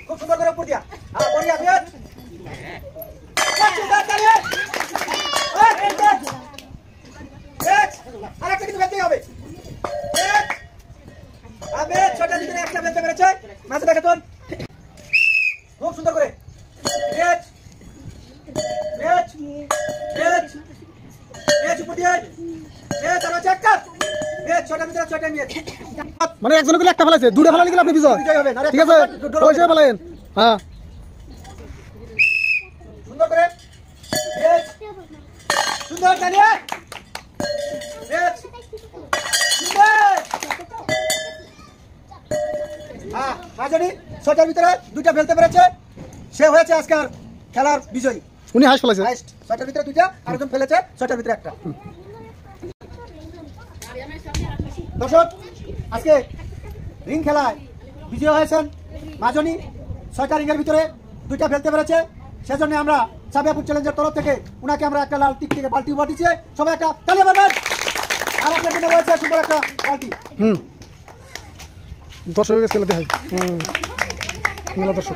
খুব সুন্দর করে উপর দিয়া। হ্যাঁ বড়িয়া বেশ। সুন্দর তালি। আরেকটা কিন্তু বেঁধেই হবে। ছয়টার ভিতরে একটা বেঁধে পেরেছে। মাঝে দেখে তোর খুব সুন্দর করে মানে একজনের গুলো একটা ফেলাইছে, দুটো ফেলালে গেলে আপনি বিজয়। ঠিক আছে, ওই হিসেবে ফেলাইন। হ্যাঁ সুন্দর করে সুন্দর চালিয়ে রাজনী 6টার ভিতরে 2টা ফেলতে পেরেছে, সে হয়েছে আজকের খেলার বিজয়ী। উনি হাইস্ট ফেলাইছে। 6টার ভিতরে 2টা, আরেকজন ফেলেছে 6টার ভিতরে একটা। দর্শক, আজকে রিং খেলায় বিজয় হয়েছেন মাজনী। 6টা রিংয়ের ভিতরে 2টা ফেলতে পেরেছে, সেজন্য আমরা সাবিয়াপুর চ্যালেঞ্জের তরফ থেকে উনাকে আমরা একটা লাল টিক থেকে বালতি উপহার দিচ্ছি। সবাই একটা তালি বাজান। আর আপনার জন্য রয়েছে সুন্দর একটা বালতি। দর্শকের ছেলে দেখাই। দর্শক